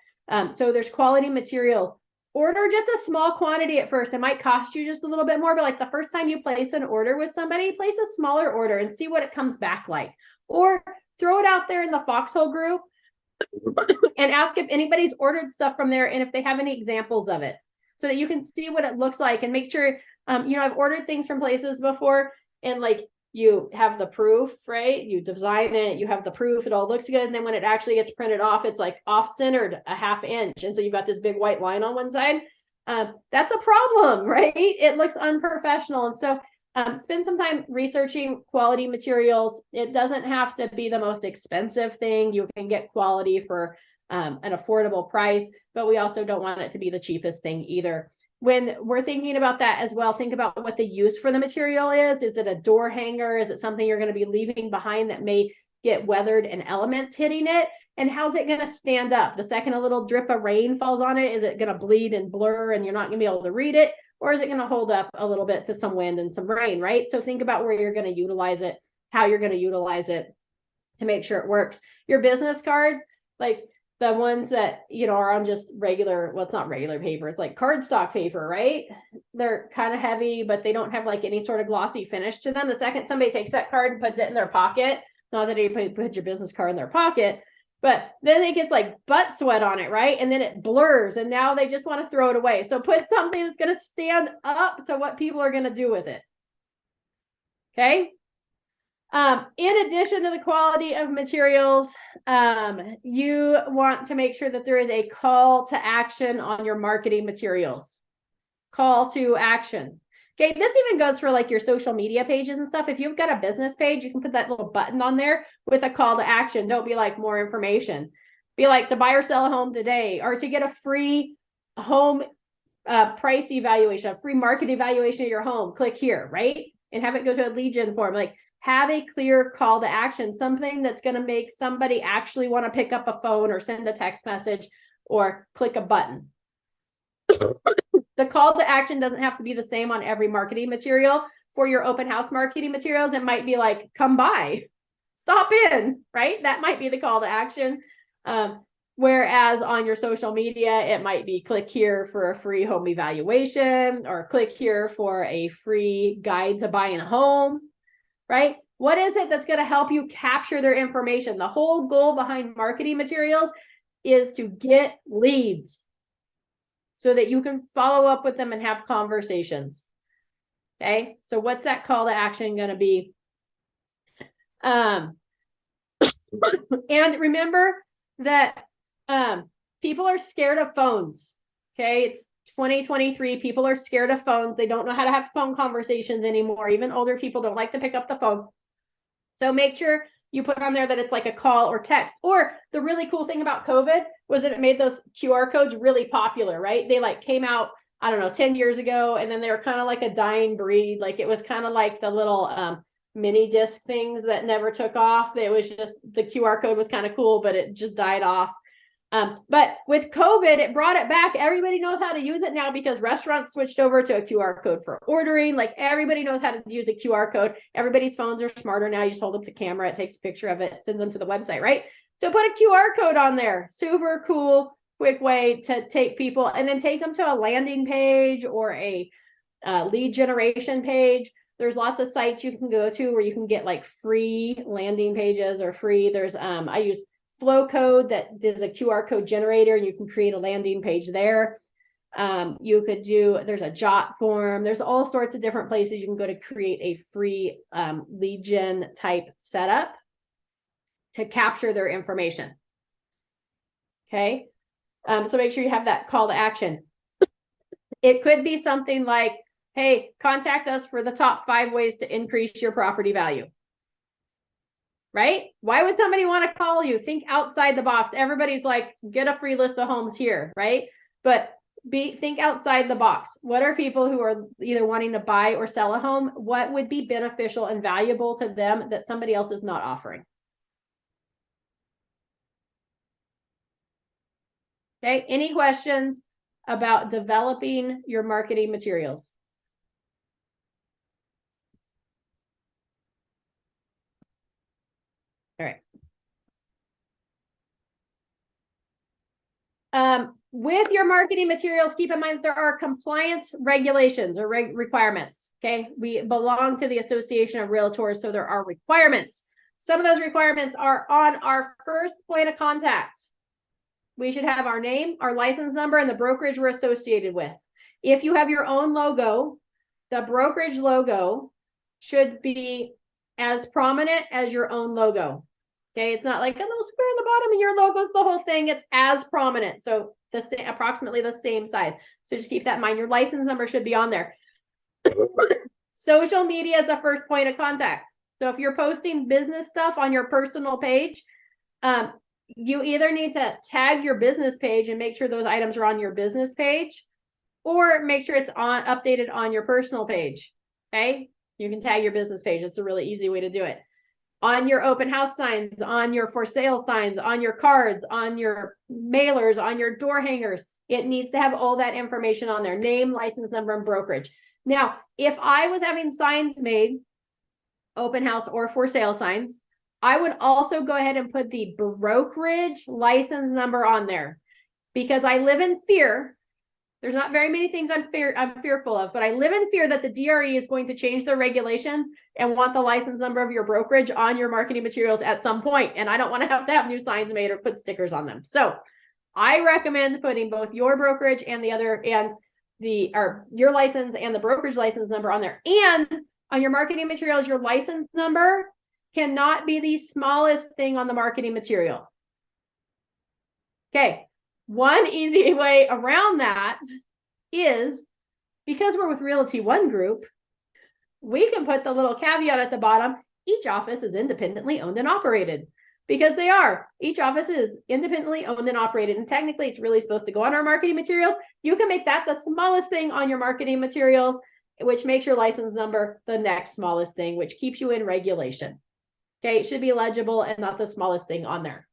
So there's quality materials. Order just a small quantity at first. It might cost you just a little bit more, but like the first time you place an order with somebody, place a smaller order and see what it comes back like. Or throw it out there in the Foxhole group and ask if anybody's ordered stuff from there and if they have any examples of it so that you can see what it looks like and make sure, I've ordered things from places before and like you have the proof, right? You design it, you have the proof, it all looks good. And then when it actually gets printed off, it's like off-centered a half inch. And so you've got this big white line on one side. That's a problem, right? It looks unprofessional. And so spend some time researching quality materials. It doesn't have to be the most expensive thing. You can get quality for an affordable price, but we also don't want it to be the cheapest thing either. When we're thinking about that as well, think about what the use for the material is. Is it a door hanger? Is it something you're going to be leaving behind that may get weathered and elements hitting it? And how's it going to stand up? The second a little drip of rain falls on it, is it going to bleed and blur and you're not going to be able to read it? Or is it going to hold up a little bit to some wind and some rain, right? So think about where you're going to utilize it, how you're going to utilize it to make sure it works. Your business cards, like the ones that, are on just regular, well, it's not regular paper, it's like cardstock paper, right? They're kind of heavy, but they don't have like any sort of glossy finish to them. The second somebody takes that card and puts it in their pocket, not that you put your business card in their pocket, but then it gets like butt sweat on it, right? And then it blurs and now they just want to throw it away. So put something that's going to stand up to what people are going to do with it. Okay. In addition to the quality of materials, you want to make sure that there is a call to action on your marketing materials. Call to action. Okay, this even goes for like your social media pages and stuff. If you've got a business page, you can put that little button on there with a call to action. Don't be like more information. Be like to buy or sell a home today, or to get a free home price evaluation, a free market evaluation of your home. Click here, right? And have it go to a lead gen form. Like, have a clear call to action, something that's going to make somebody actually want to pick up a phone or send a text message or click a button. The call to action doesn't have to be the same on every marketing material. For your open house marketing materials, it might be like, come by, stop in, right? That might be the call to action. Whereas on your social media, it might be click here for a free home evaluation, or click here for a free guide to buying a home. Right? What is it that's going to help you capture their information? The whole goal behind marketing materials is to get leads so that you can follow up with them and have conversations. Okay. So what's that call to action going to be? And remember that people are scared of phones. Okay. It's 2023. People are scared of phones. They don't know how to have phone conversations anymore. Even older people don't like to pick up the phone. So make sure you put on there that it's like a call or text. Or the really cool thing about COVID was that it made those QR codes really popular, right? They like came out, I don't know, 10 years ago, and then they were kind of like a dying breed. Like it was kind of like the little mini disc things that never took off. It was just, the QR code was kind of cool, but it just died off. But with COVID, it brought it back. Everybody knows how to use it now because restaurants switched over to a QR code for ordering. Like everybody knows how to use a QR code. Everybody's phones are smarter now. You just hold up the camera, it takes a picture of it, send them to the website, right? So put a QR code on there. Super cool, quick way to take people and then take them to a landing page or a lead generation page. There's lots of sites you can go to where you can get like free landing pages or free. There's I use Flowcode that is a QR code generator, and you can create a landing page there. You could do, there's a Jot form. There's all sorts of different places you can go to create a free lead gen type setup to capture their information. Okay. So make sure you have that call to action. It could be something like, hey, contact us for the top 5 ways to increase your property value. Right? Why would somebody want to call you? Think outside the box. Everybody's like, get a free list of homes here, right? But think outside the box. What are people who are either wanting to buy or sell a home? What would be beneficial and valuable to them that somebody else is not offering? Okay. Any questions about developing your marketing materials? All right. With your marketing materials, keep in mind that there are compliance regulations or requirements. Okay. We belong to the Association of Realtors, so there are requirements some of those requirements are on our first point of contact. We should have our name, our license number, and the brokerage we're associated with. If you have your own logo, the brokerage logo should be as prominent as your own logo. Okay, it's not like a little square in the bottom and your logo's the whole thing. It's as prominent. So the same, approximately the same size. So just keep that in mind. Your license number should be on there. Social media is a first point of contact. So if you're posting business stuff on your personal page, you either need to tag your business page and make sure those items are on your business page, or make sure it's updated on your personal page. Okay, you can tag your business page. It's a really easy way to do it. On your open house signs, on your for sale signs, on your cards, on your mailers, on your door hangers, it needs to have all that information on there: name, license number, and brokerage. Now, if I was having signs made, open house or for sale signs, I would also go ahead and put the brokerage license number on there, because I live in fear. There's not very many things I'm fearful of, but I live in fear that the DRE is going to change their regulations and want the license number of your brokerage on your marketing materials at some point. And I don't want to have new signs made or put stickers on them. So I recommend putting both your brokerage and your license and the brokerage license number on there. And on your marketing materials, your license number cannot be the smallest thing on the marketing material. Okay. One easy way around that is, because we're with Realty One Group, we can put the little caveat at the bottom: each office is independently owned and operated, because they are. Each office is independently owned and operated, and technically it's really supposed to go on our marketing materials. You can make that the smallest thing on your marketing materials, which makes your license number the next smallest thing, which keeps you in regulation. Okay, it should be legible and not the smallest thing on there.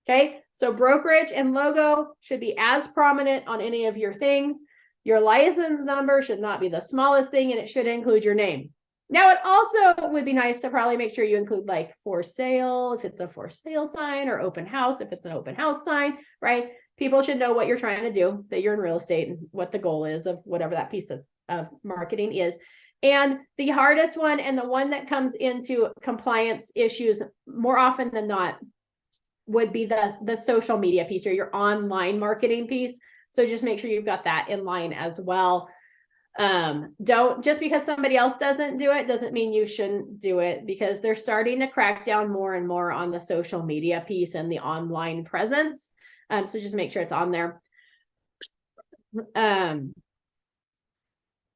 Okay, so brokerage and logo should be as prominent on any of your things. Your license number should not be the smallest thing, and it should include your name. Now, it also would be nice to probably make sure you include like for sale, if it's a for sale sign, or open house, if it's an open house sign, right? People should know what you're trying to do, that you're in real estate, and what the goal is of whatever that piece of marketing is. And the hardest one, and the one that comes into compliance issues more often than not, would be the social media piece, or your online marketing piece. So just make sure you've got that in line as well. Don't, just because somebody else doesn't do it doesn't mean you shouldn't do it, because they're starting to crack down more and more on the social media piece and the online presence. So just make sure it's on there.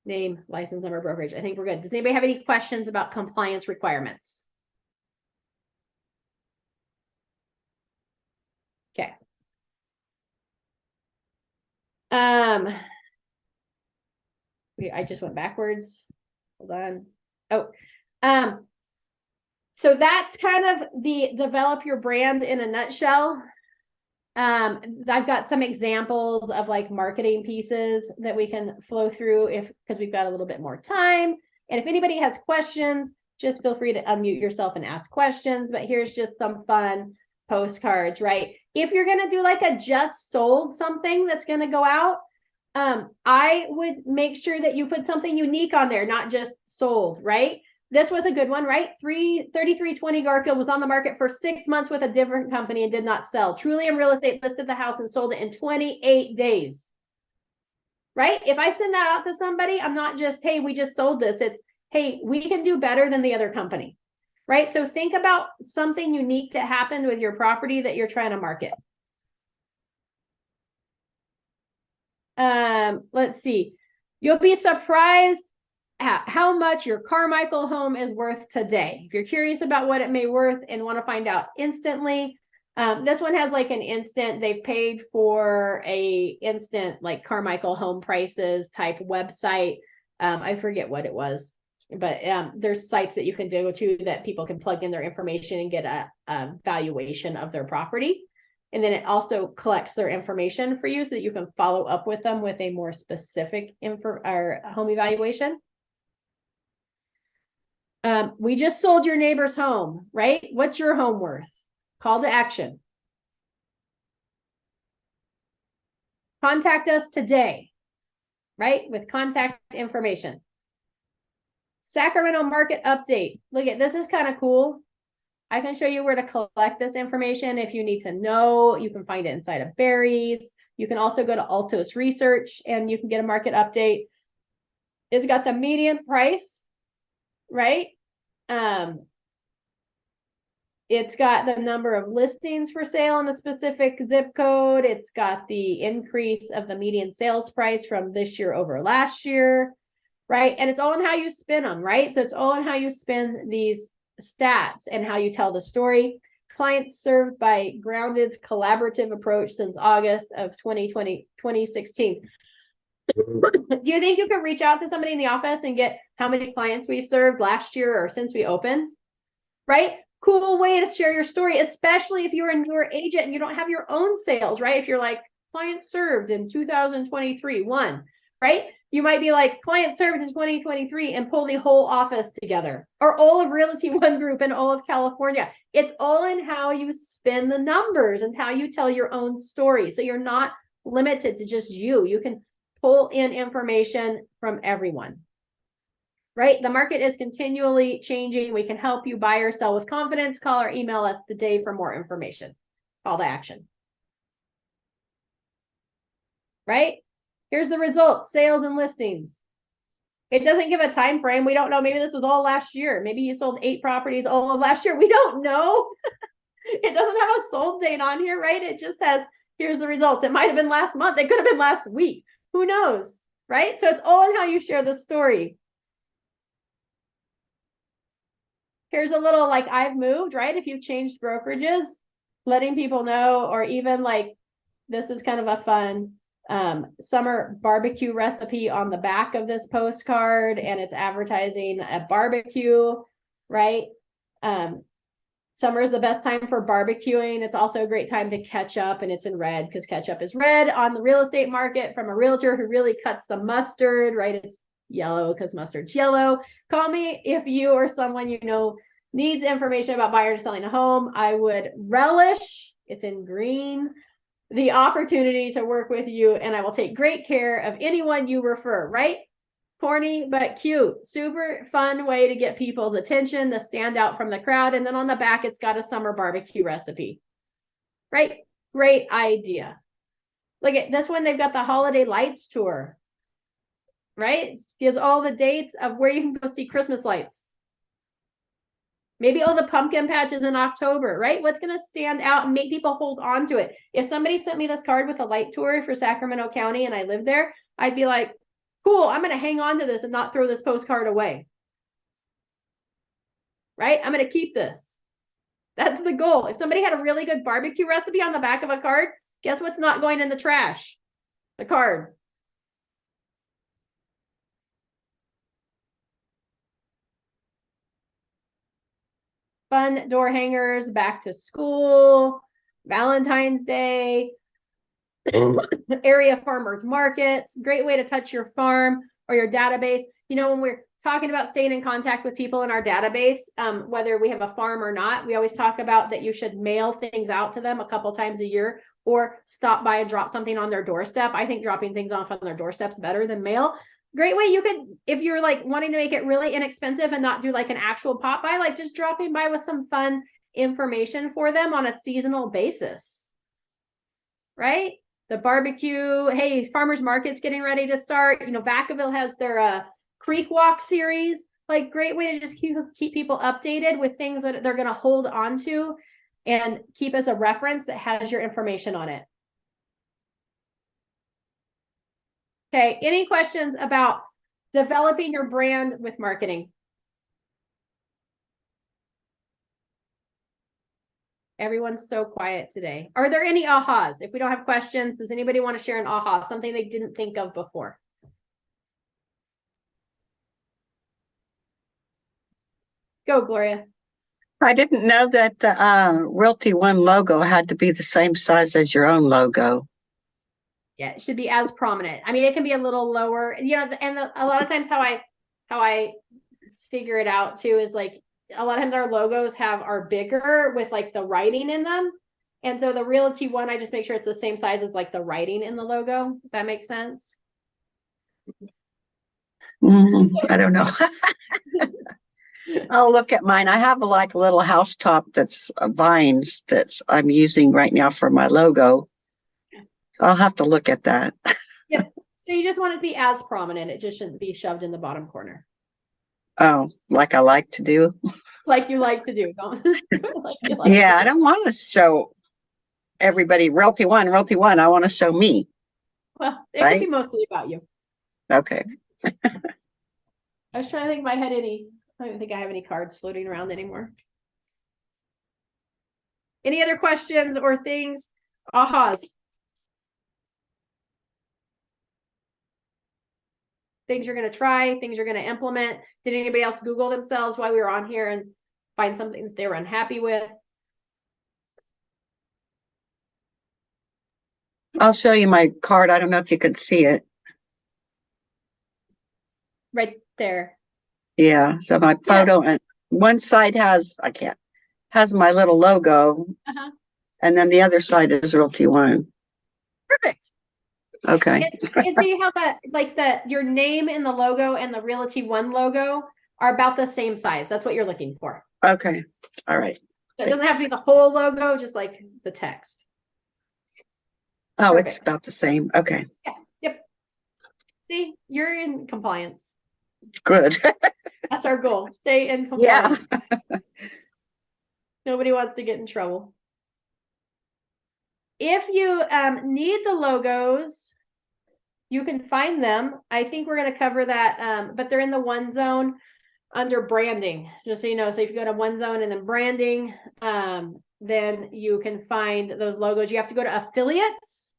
Name, license number, brokerage. I think we're good. Does anybody have any questions about compliance requirements? Okay. I just went backwards. Hold on. Oh, so that's kind of the develop your brand in a nutshell. I've got some examples of like marketing pieces that we can flow through because we've got a little bit more time. And if anybody has questions, just feel free to unmute yourself and ask questions. But here's just some fun postcards, right? If you're going to do like a just sold something that's going to go out, I would make sure that you put something unique on there, not just sold, right? This was a good one, right? 3320 Garfield was on the market for 6 months with a different company and did not sell. Trillium Real Estate listed the house and sold it in 28 days, right? If I send that out to somebody, I'm not just, hey, we just sold this. It's, hey, we can do better than the other company, right? So think about something unique that happened with your property that you're trying to market. Let's see. You'll be surprised how much your Carmichael home is worth today. If you're curious about what it may worth and want to find out instantly, this one has like an instant, they've paid for a instant like Carmichael home prices type website. I forget what it was, but there's sites that you can go to that people can plug in their information and get a valuation of their property. And then it also collects their information for you so that you can follow up with them with a more specific home evaluation. We just sold your neighbor's home, right? What's your home worth? Call to action. Contact us today, right? With contact information. Sacramento market update. Look at this, is kind of cool. I can show you where to collect this information. If you need to know, you can find it inside of Barry's. You can also go to Altos Research and you can get a market update. It's got the median price, right? It's got the number of listings for sale in a specific zip code. It's got the increase of the median sales price from this year over last year, right? And it's all in how you spin them, right? So it's all in how you spin these stats and how you tell the story. Clients served by Grounded's collaborative approach since August of 2016. Do you think you could reach out to somebody in the office and get how many clients we've served last year or since we opened? Right? Cool way to share your story, especially if you're a newer agent and you don't have your own sales, right? If you're like clients served in 2023, right? You might be like clients served in 2023 and pull the whole office together, or all of Realty One Group and all of California. It's all in how you spin the numbers and how you tell your own story. So you're not limited to just you. You can pull in information from everyone. Right? The market is continually changing. We can help you buy or sell with confidence. Call or email us today for more information. Call to action. Right? Here's the results, sales and listings. It doesn't give a time frame. We don't know. Maybe this was all last year. Maybe you sold 8 properties all of last year. We don't know. It doesn't have a sold date on here, right? It just says, here's the results. It might have been last month. It could have been last week. Who knows? Right? So it's all in how you share the story. Here's a little like I've moved, right? If you've changed brokerages, letting people know, or even like this is kind of a fun summer barbecue recipe on the back of this postcard, and it's advertising a barbecue, right? Summer is the best time for barbecuing. It's also a great time to catch up, and it's in red because ketchup is red on the real estate market from a realtor who really cuts the mustard, right? It's yellow because mustard's yellow. Call me if you or someone you know needs information about buyers selling a home. I would relish, it's in green, the opportunity to work with you, and I will take great care of anyone you refer, right? Corny, but cute. Super fun way to get people's attention, to stand out from the crowd. And then on the back, it's got a summer barbecue recipe, right? Great idea. Look at this one. They've got the Holiday Lights Tour, right? It gives all the dates of where you can go see Christmas lights. Maybe all the pumpkin patches in October, right? What's going to stand out and make people hold on to it? If somebody sent me this card with a light tour for Sacramento County and I live there, I'd be like, cool, I'm going to hang on to this and not throw this postcard away. Right? I'm going to keep this. That's the goal. If somebody had a really good barbecue recipe on the back of a card, guess what's not going in the trash? The card. Fun door hangers, back to school, Valentine's Day, area farmers markets, great way to touch your farm or your database. You know, when we're talking about staying in contact with people in our database, whether we have a farm or not, we always talk about that you should mail things out to them a couple times a year or stop by and drop something on their doorstep. I think dropping things off on their doorstep's better than mail. Great way you could, if you're like wanting to make it really inexpensive and not do like an actual pop by, like just dropping by with some fun information for them on a seasonal basis, right? The barbecue, hey, farmers market's getting ready to start. You know, Vacaville has their Creek Walk series, like great way to just keep people updated with things that they're going to hold on to and keep as a reference that has your information on it. Okay, any questions about developing your brand with marketing? Everyone's so quiet today. Are there any ahas? If we don't have questions, does anybody want to share an aha, something they didn't think of before? Go, Gloria. I didn't know that the Realty One logo had to be the same size as your own logo. Yeah, it should be as prominent. I mean, it can be a little lower, you know, and a lot of times how I figure it out too is like a lot of times our logos are bigger with like the writing in them. And so the Realty One, I just make sure it's the same size as like the writing in the logo. If that makes sense. I don't know. I'll look at mine. I have like a little housetop that's vines that's I'm using right now for my logo. So I'll have to look at that. Yep. So you just want it to be as prominent. It just shouldn't be shoved in the bottom corner. Oh, like I like to do. Like you like to do, don't like you like Yeah, to I do. don't want to show everybody Realty One, Realty One. I want to show me, Well, it could be right? mostly about you. Okay. I was trying to think if I had any. I don't think I have any cards floating around anymore. Any other questions or things? Ahas. Things you're going to try, things you're going to implement. Did anybody else Google themselves while we were on here and find something that they were unhappy with? I'll show you my card. I don't know if you can see it. Right there. Yeah. So my photo and one side has, has my little logo. Uh-huh. And then the other side is Realty One. Perfect. Okay. And see how that, like that, your name in the logo and the Realty One logo are about the same size. That's what you're looking for. Okay. All right. So it doesn't have to be the whole logo, just like the text. Oh, Perfect. it's about the same. Okay. Yeah. Yep. See, you're in compliance. Good. That's our goal. Stay in Yeah. compliance. Nobody wants to get in trouble. If you need the logos, you can find them. I think we're going to cover that, but they're in the One Zone under branding, just so you know. So if you go to One Zone and then branding, then you can find those logos. You have to go to affiliates.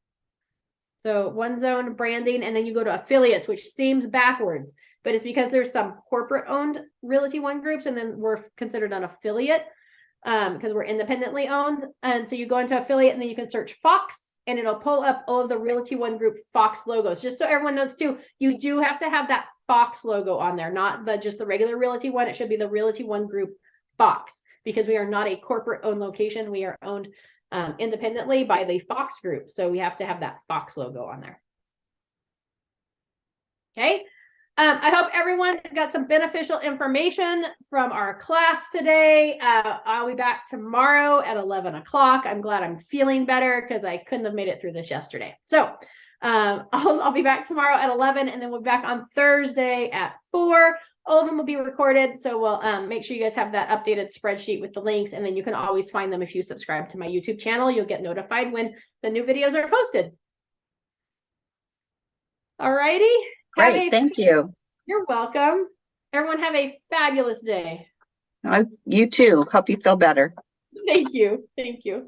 So One Zone branding, and then you go to affiliates, which seems backwards, but it's because there's some corporate owned Realty One groups, and then we're considered an affiliate because we're independently owned. And so you go into affiliate and then you can search Fox and it'll pull up all of the Realty One Group Fox logos. Just so everyone knows too, you do have to have that Fox logo on there, not just the regular Realty One. It should be the Realty One Group Fox, because we are not a corporate owned location. We are owned independently by the Fox Group. So we have to have that Fox logo on there. Okay. I hope everyone got some beneficial information from our class today. I'll be back tomorrow at 11 o'clock. I'm glad I'm feeling better because I couldn't have made it through this yesterday. So I'll be back tomorrow at 11, and then we'll be back on Thursday at 4. All of them will be recorded. So we'll make sure you guys have that updated spreadsheet with the links, and then you can always find them if you subscribe to my YouTube channel. You'll get notified when the new videos are posted. All righty. Great. Thank you. You're welcome. Everyone have a fabulous day. You too. Hope you feel better. Thank you. Thank you.